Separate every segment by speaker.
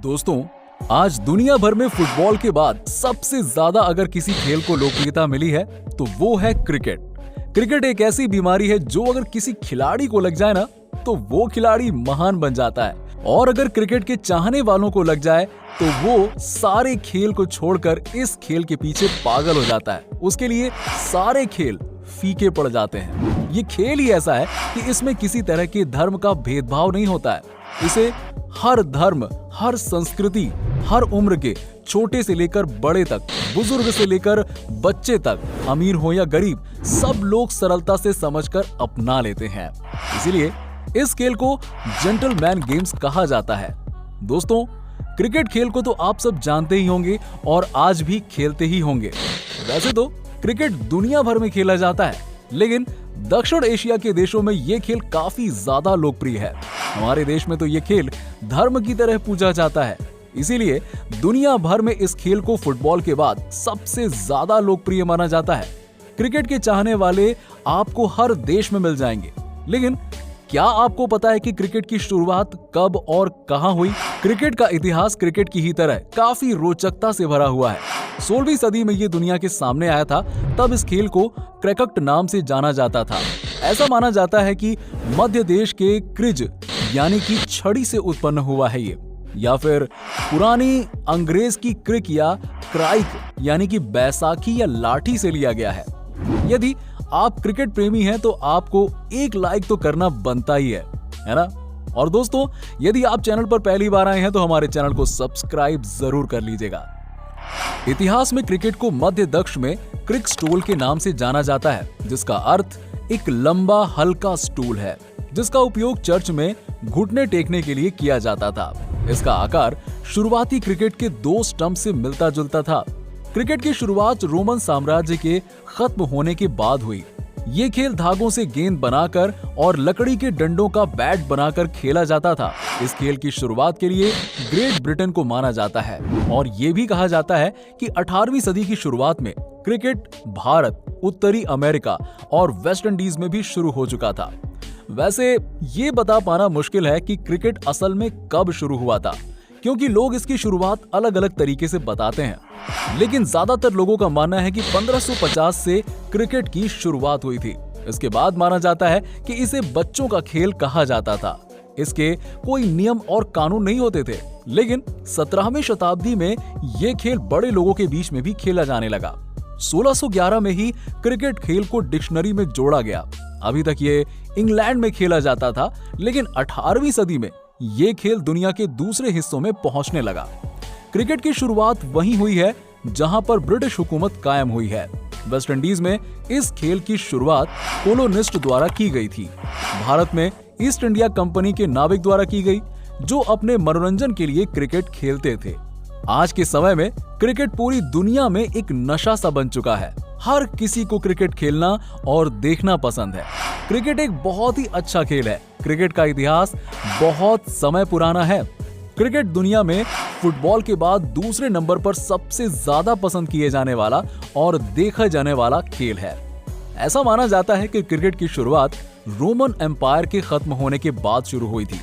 Speaker 1: दोस्तों, आज दुनिया भर में फुटबॉल के बाद सबसे ज्यादा अगर किसी खेल को लोकप्रियता मिली है तो वो है क्रिकेट। क्रिकेट एक ऐसी बीमारी है जो अगर किसी खिलाड़ी को लग जाए ना तो वो खिलाड़ी महान बन जाता है, और अगर क्रिकेट के चाहने वालों को लग जाए तो वो सारे खेल को छोड़कर इस खेल के पीछे पागल हो जाता है। उसके लिए सारे खेल फीके पड़ जाते हैं। ये खेल ही ऐसा है कि इसमें किसी तरह के धर्म का भेदभाव नहीं होता है। इसे हर धर्म, हर संस्कृति, हर उम्र के छोटे से लेकर बड़े तक, बुजुर्ग से लेकर बच्चे तक, अमीर हो या गरीब, सब लोग सरलता से समझकर अपना लेते हैं। इसीलिए इस खेल को जेंटलमैन गेम्स कहा जाता है। दोस्तों, क्रिकेट खेल को तो आप सब जानते ही होंगे और आज भी खेलते ही होंगे। वैसे तो क्रिकेट दुनिया भर में खेला जाता है, लेकिन दक्षिण एशिया के देशों में ये खेल काफी ज्यादा लोकप्रिय है। हमारे देश में तो ये खेल धर्म की तरह पूजा जाता है, इसीलिए दुनिया भर में इस खेल को फुटबॉल के बाद सबसे ज्यादा लोकप्रिय माना जाता है। क्रिकेट के चाहने वाले आपको हर देश में मिल जाएंगे, लेकिन क्या आपको पता है कि क्रिकेट की शुरुआत कब और कहां हुई? क्रिकेट का इतिहास क्रिकेट की ही तरह काफी रोचकता से भरा हुआ है। 16वीं सदी में ये दुनिया के सामने आया था। तब इस खेल को क्रिकेट नाम से जाना जाता था। ऐसा माना जाता है कि मध्य देश के क्रिज यानी कि छड़ी से उत्पन्न हुआ है ये, या फिर पुरानी अंग्रेज की क्रिक या क्राइक यानी कि बैसाखी या लाठी से लिया गया है। यदि आप क्रिकेट प्रेमी हैं तो आपको एक लाइक तो करना बनता ही है ना? और दोस्तों, यदि आप चैनल पर पहली बार आए हैं तो हमारे चैनल को सब्सक्राइब जरूर कर लीजिएगा। इतिहास में क्रिकेट को मध्य दक्ष में क्रिक स्टूल के नाम से जाना जाता है, जिसका अर्थ एक लंबा हल्का स्टूल है, जिसका उपयोग चर्च में घुटने टेकने के लिए किया जाता था। इसका आकार शुरुआती क्रिकेट के 2 स्टंप से मिलता जुलता था। क्रिकेट की शुरुआत रोमन साम्राज्य के खत्म होने के बाद हुई। ये खेल धागों से गेंद बनाकर और लकड़ी के डंडों का बैट बनाकर खेला जाता था। इस खेल की शुरुआत के लिए ग्रेट ब्रिटेन को माना जाता है, और ये भी कहा जाता है कि 18वीं सदी की शुरुआत में क्रिकेट भारत, उत्तरी अमेरिका और वेस्ट इंडीज में भी शुरू हो चुका था। वैसे ये बता पाना मुश्किल है कि क्रिकेट असल में कब शुरू हुआ था, क्योंकि लोग इसकी शुरुआत अलग अलग तरीके से बताते हैं, लेकिन ज्यादातर लोगों का मानना है कि 1550 से क्रिकेट की शुरुआत हुई थी। इसके बाद माना जाता है कि इसे बच्चों का खेल कहा जाता था। इसके कोई नियम और कानून नहीं होते थे, लेकिन 17वीं शताब्दी में यह खेल बड़े लोगों के बीच में भी खेला जाने लगा। 1611 में ही क्रिकेट खेल को डिक्शनरी में जोड़ा गया। अभी तक ये इंग्लैंड में खेला जाता था, लेकिन 18वीं सदी में ये खेल दुनिया के दूसरे हिस्सों में पहुंचने लगा। क्रिकेट की शुरुआत वहीं हुई है जहां पर ब्रिटिश हुकूमत कायम हुई है। वेस्ट इंडीज में इस खेल की शुरुआत कोलोनिस्ट द्वारा की गई थी। भारत में ईस्ट इंडिया कंपनी के नाविक द्वारा की गई, जो अपने मनोरंजन के लिए क्रिकेट खेलते थे। आज के समय में क्रिकेट पूरी दुनिया में एक नशा सा बन चुका है। हर किसी को क्रिकेट खेलना और देखना पसंद है। क्रिकेट एक बहुत ही अच्छा खेल है। क्रिकेट का इतिहास बहुत समय पुराना है। क्रिकेट दुनिया में फुटबॉल के बाद दूसरे नंबर पर सबसे ज्यादा पसंद किए जाने वाला और देखा जाने वाला खेल है। ऐसा माना जाता है कि क्रिकेट की शुरुआत रोमन एम्पायर के खत्म होने के बाद शुरू हुई थी।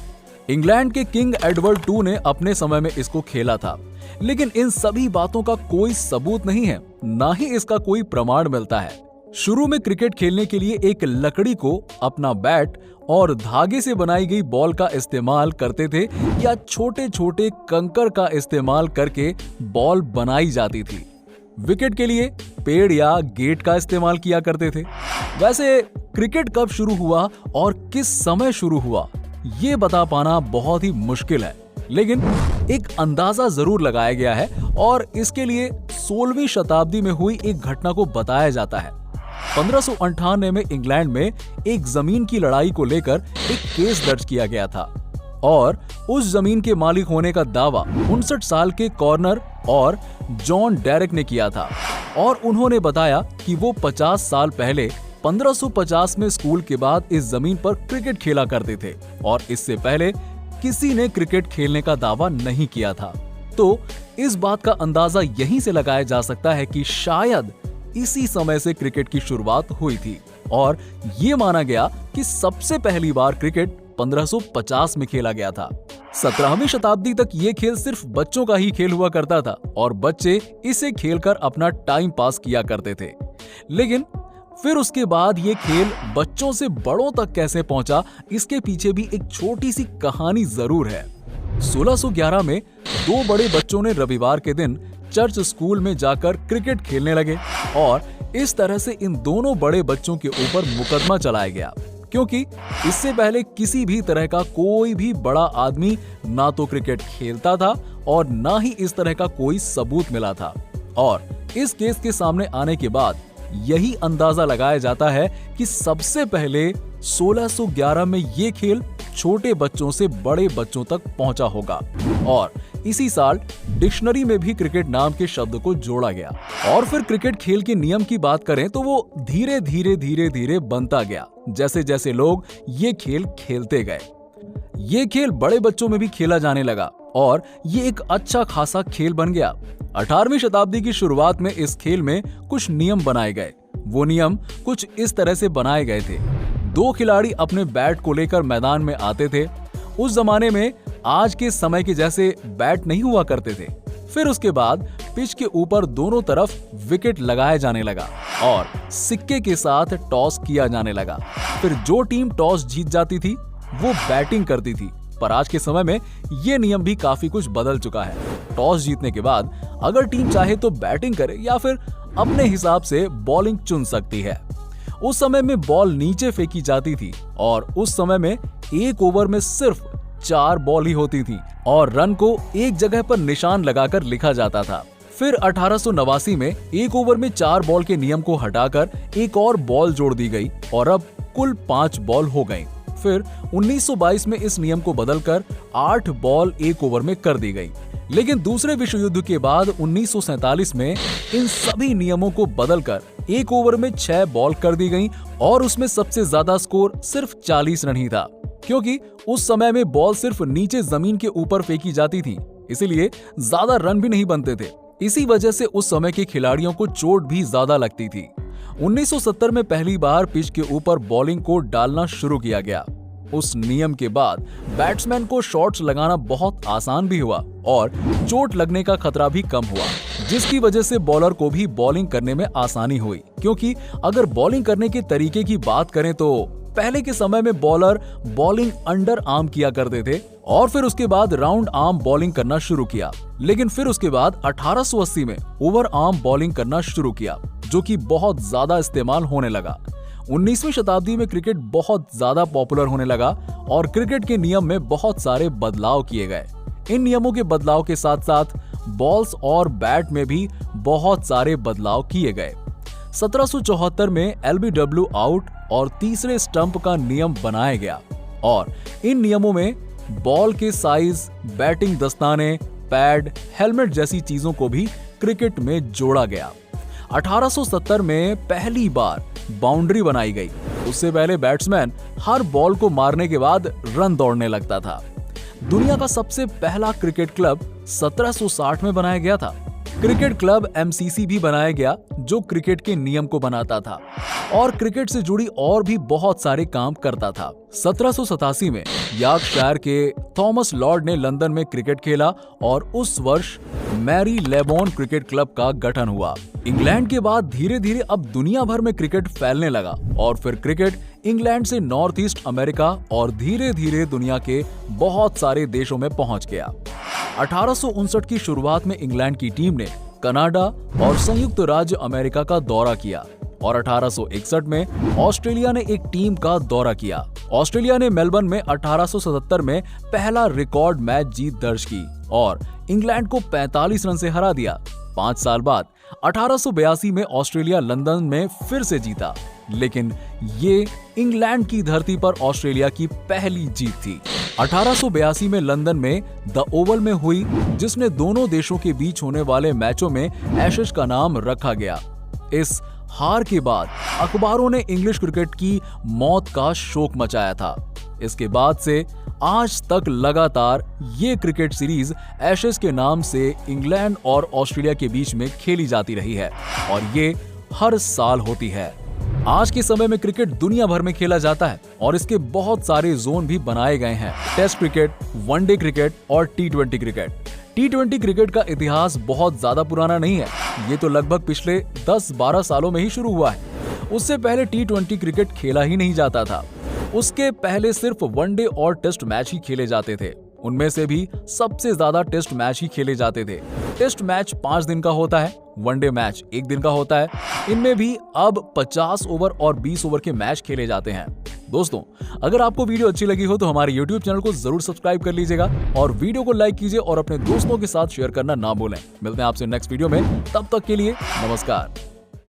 Speaker 1: इंग्लैंड के किंग एडवर्ड II ने अपने समय में इसको खेला था, लेकिन इन सभी बातों का कोई सबूत नहीं है, ना ही इसका कोई प्रमाण मिलता है। शुरू में क्रिकेट खेलने के लिए एक लकड़ी को अपना बैट और धागे से बनाई गई बॉल का इस्तेमाल करते थे, या छोटे छोटे कंकर का इस्तेमाल करके बॉल बनाई जाती थी। विकेट के लिए पेड़ या गेट का इस्तेमाल किया करते थे। वैसे क्रिकेट कब शुरू हुआ और किस समय शुरू हुआ, ये बता पाना बहुत ही मुश्किल है, लेकिन एक अंदाजा जरूर लगाया गया है, और इसके लिए 16वीं शताब्दी में हुई एक घटना को बताया जाता है। 1598 में इंग्लैंड में एक जमीन की लड़ाई को लेकर एक केस दर्ज किया गया था, और उस जमीन के मालिक होने का दावा 59 साल के कॉर्नर और जॉन डेरेक ने किया था, और उन्होंने बताया कि वो 50 साल पहले 1550 में स्कूल के बाद इस जमीन पर क्रिकेट खेला करते थे, और इससे पहले किसी ने क्रिकेट खेलने का दावा नहीं किया था। तो इस बात का अंदाजा यहीं से लगाया जा सकता है कि शायद इसी समय से क्रिकेट की शुरुआत हुई थी, और ये माना गया कि सबसे पहली बार क्रिकेट 1550 में खेला गया था। 17वीं शताब्दी तक ये खेल सिर्फ बच्चों का ही खेल हुआ करता था और बच्चे इसे खेलकर अपना टाइम पास किया करते थे। लेकिन फिर उसके बाद ये खेल बच्चों से बड़ों तक कैसे पहुंचा, इसके पीछे भी एक छोटी सी कहानी जरूर है। 1611 में दो बड़े बच्चों ने रविवार के दिन चर्च स्कूल में जाकर क्रिकेट खेलने लगे और इस तरह से इन दोनों बड़े बच्चों के ऊपर मुकदमा चलाया गया, क्योंकि इससे पहले किसी भी तरह का कोई भी बड़ा आदमी ना तो क्रिकेट खेलता था और ना ही इस तरह का कोई सबूत मिला था। और इस केस के सामने आने के बाद यही अंदाजा लगाया जाता है कि सबसे पहले 1611 में ये खेल छोटे बच्चों से बड़े बच्चों तक पहुंचा होगा और इसी साल डिक्शनरी में भी क्रिकेट नाम के शब्द को जोड़ा गया। और फिर क्रिकेट खेल के नियम की बात करें तो वो धीरे धीरे बनता गया जैसे जैसे लोग ये खेल खेलते गए। ये खेल बड़े बच्चों में भी खेला जाने लगा और ये एक अच्छा खासा खेल बन गया। 18वीं शताब्दी की शुरुआत में इस खेल में कुछ नियम बनाए गए। वो नियम कुछ इस तरह से बनाए गए थे। दो खिलाड़ी अपने बैट को लेकर मैदान में आते थे। उस जमाने में आज के समय के जैसे बैट नहीं हुआ करते थे। फिर उसके बाद पिच के ऊपर दोनों तरफ विकेट लगाया जाने लगा और सिक्के के साथ टॉस किया जाने लगा। फिर जो टीम टॉस जीत जाती थी वो बैटिंग करती थी। पर आज के समय में ये नियम भी काफी कुछ बदल चुका है। टॉस जीतने के बाद अगर टीम चाहे तो बैटिंग करे या फिर अपने हिसाब से बॉलिंग चुन सकती है। उस समय में बॉल नीचे फेंकी जाती थी और उस समय में एक ओवर में सिर्फ 4 बॉल ही होती थी और रन को एक जगह पर निशान लगाकर लिखा जाता था। फिर 1889 में एक ओवर में 4 बॉल के नियम को हटाकर एक और बॉल जोड़ दी गई और अब कुल 5 बॉल हो गई। फिर 1922 में इस नियम को बदलकर 8 बॉल एक ओवर में कर दी गई। लेकिन दूसरे विश्व युद्ध के बाद 1947 में इन सभी नियमों को बदलकर एक ओवर में 6 बॉल कर दी गई और उसमें सबसे ज्यादा स्कोर सिर्फ 40 रन ही था, क्योंकि उस समय में बॉल सिर्फ नीचे जमीन के ऊपर फेंकी जाती थी, इसीलिए ज्यादा रन भी नहीं बनते थे। इसी वजह से उस समय के खिलाड़ियों को चोट भी ज्यादा लगती थी। 1970 में पहली बार पिच के ऊपर बॉलिंग को डालना शुरू किया गया। उस नियम के बाद बैट्समैन को शॉट्स लगाना बहुत आसान भी हुआ और चोट लगने का खतरा भी कम हुआ, जिसकी वजह से बॉलर को भी बॉलिंग करने में आसानी हुई। क्योंकि अगर बॉलिंग करने के तरीके की बात करें तो पहले के समय में बॉलर बॉलिंग अंडर आर्म किया करते थे और फिर उसके बाद राउंड आर्म बॉलिंग करना शुरू किया। लेकिन फिर उसके बाद 1880 में ओवर आर्म बॉलिंग करना शुरू किया, जो कि बहुत ज्यादा इस्तेमाल होने लगा। 19वीं शताब्दी में क्रिकेट बहुत ज्यादा पॉपुलर होने लगा और क्रिकेट के नियम में बहुत सारे बदलाव किए गए। इन नियमों के बदलाव के साथ साथ बॉल्स और बैट में भी बहुत सारे बदलाव किए गए। 1774 में LBW आउट और तीसरे स्टंप का नियम बनाया गया और इन नियमों में बॉल के साइज, बैटिंग दस्ताने, पैड, हेलमेट जैसी चीजों को भी क्रिकेट में जोड़ा गया। 1870 में पहली बार बाउंड्री बनाई गई। उससे पहले बैट्समैन हर बॉल को मारने के बाद रन दौड़ने लगता था। दुनिया का सबसे पहला क्रिकेट क्लब 1760 में बनाया गया था। क्रिकेट क्लब MCC भी बनाया गया, जो क्रिकेट के नियम को बनाता था और क्रिकेट से जुड़ी और भी बहुत सारे काम करता था। 1787 में यॉर्कशायर के थॉमस लॉर्ड ने लंदन में क्रिकेट खेला और उस वर्ष मैरी लेबोन क्रिकेट क्लब का गठन हुआ। इंग्लैंड के बाद धीरे धीरे अब दुनिया भर में क्रिकेट फैलने लगा और फिर क्रिकेट इंग्लैंड से नॉर्थ ईस्ट अमेरिका और धीरे धीरे दुनिया के बहुत सारे देशों में पहुंच गया। 1859 की शुरुआत में इंग्लैंड की टीम ने कनाडा और संयुक्त राज्य अमेरिका का दौरा किया और 1861 में ऑस्ट्रेलिया ने एक टीम का दौरा किया। ऑस्ट्रेलिया ने मेलबर्न में 1877 में पहला रिकॉर्ड मैच जीत दर्ज की और इंग्लैंड को 45 रन से हरा दिया। 5 साल बाद 1882 में ऑस्ट्रेलिया लंदन में फिर से जीता, लेकिन ये इंग्लैंड की धरती पर ऑस्ट्रेलिया की पहली जीत थी। 1882 में लंदन में द ओवल में हुई, जिसने दोनों देशों के बीच होने वाले मैचों में एशेज का नाम रखा गया। इस हार के बाद अखबारों ने इंग्लिश क्रिकेट की मौत का शोक मचाया था। इसके बाद से आज तक लगातार ये क्रिकेट सीरीज एशेज के नाम से इंग्लैंड और ऑस्ट्रेलिया के बीच में खेली जाती रही है और ये हर साल होती है। आज के समय में क्रिकेट दुनिया भर में खेला जाता है और इसके बहुत सारे जोन भी बनाए गए हैं। टेस्ट क्रिकेट, वनडे क्रिकेट और टी20 क्रिकेट। टी20 क्रिकेट का इतिहास बहुत ज्यादा पुराना नहीं है, ये तो लगभग पिछले 10-12 सालों में ही शुरू हुआ है। उससे पहले टी20 क्रिकेट खेला ही नहीं जाता था। उसके पहले सिर्फ वनडे और टेस्ट मैच ही खेले जाते थे। उनमें से भी सबसे ज्यादा टेस्ट मैच ही खेले जाते थे। टेस्ट मैच 5 दिन का होता है, वनडे मैच 1 दिन का होता है। इनमें भी अब 50 ओवर और 20 ओवर के मैच खेले जाते हैं। दोस्तों, अगर आपको वीडियो अच्छी लगी हो तो हमारे YouTube चैनल को जरूर सब्सक्राइब कर लीजिएगा और वीडियो को लाइक कीजिए और अपने दोस्तों के साथ शेयर करना ना भूलें। मिलते हैं आपसे नेक्स्ट वीडियो में, तब तक के लिए नमस्कार।